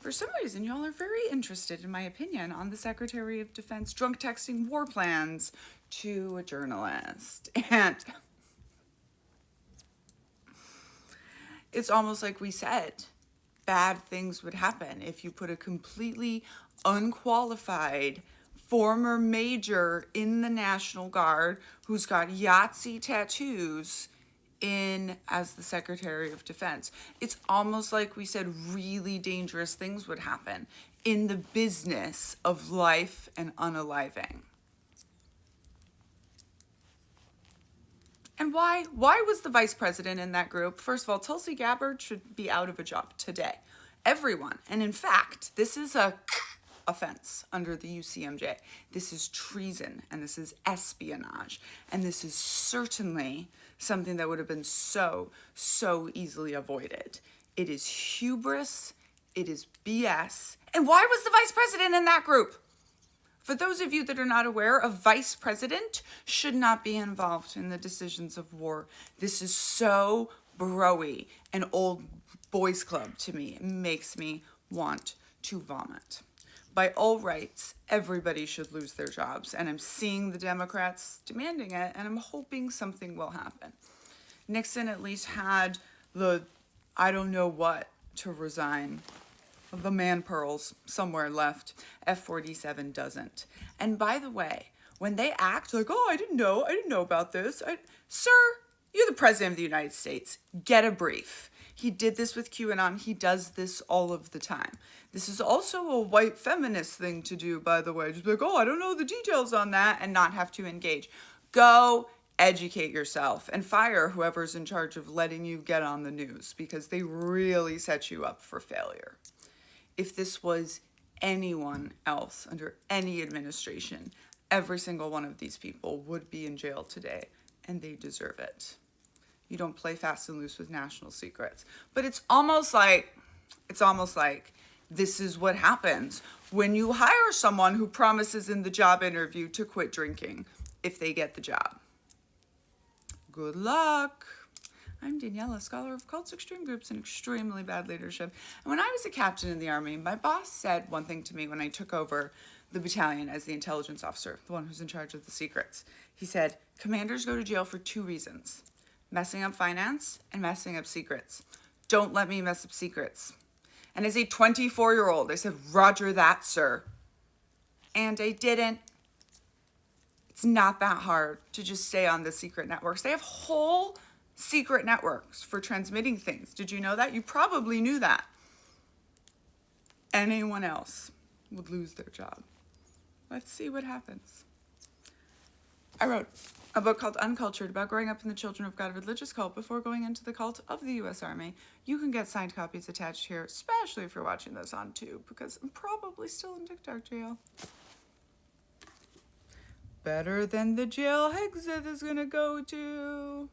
For some reason, y'all are very interested in my opinion on the Secretary of Defense drunk texting war plans to a journalist. And it's almost like we said, bad things would happen if you put a completely unqualified former major in the National Guard who's got Yahtzee tattoos in as the Secretary of Defense. It's almost like we said really dangerous things would happen in the business of life and unaliving. And why was the vice president in that group? First of all, Tulsi Gabbard should be out of a job today. Everyone. And in fact, this is a offense under the UCMJ. This is treason and this is espionage. And this is certainly something that would have been so easily avoided. It is hubris. It is BS. And why was the vice president in that group? For those of you that are not aware, a vice president should not be involved in the decisions of war. This is so bro-y and old boys club to me. It makes me want to vomit. By all rights, everybody should lose their jobs, and I'm seeing the Democrats demanding it, and I'm hoping something will happen. Nixon at least had the I don't know what to resign. The man pearls somewhere left. F-47 doesn't. And by the way, when they act like, oh, I didn't know about this. Sir, you're the president of the United States. Get a brief. He did this with QAnon. He does this all of the time. This is also a white feminist thing to do, by the way. Just be like, oh, I don't know the details on that, and not have to engage. Go educate yourself and fire whoever's in charge of letting you get on the news, because they really set you up for failure. If this was anyone else under any administration, every single one of these people would be in jail today, and they deserve it. You don't play fast and loose with national secrets. But it's almost like this is what happens when you hire someone who promises in the job interview to quit drinking if they get the job. Good luck. I'm Daniella, scholar of cults, extreme groups, and extremely bad leadership. And when I was a captain in the Army, my boss said one thing to me when I took over the battalion as the intelligence officer, the one who's in charge of the secrets. He said, commanders go to jail for 2 reasons: messing up finance and messing up secrets. Don't let me mess up secrets. And as a 24-year-old, I said, roger that, sir. And I didn't. It's not that hard to just stay on the secret networks. They have whole secret networks for transmitting things. Did you know that? You probably knew that. Anyone else would lose their job. Let's see what happens. I wrote a book called Uncultured about growing up in the Children of God religious cult before going into the cult of the U.S. Army. You can get signed copies attached here, especially if you're watching this on Tube, because I'm probably still in TikTok jail. Better than the jail Hegseth is gonna go to.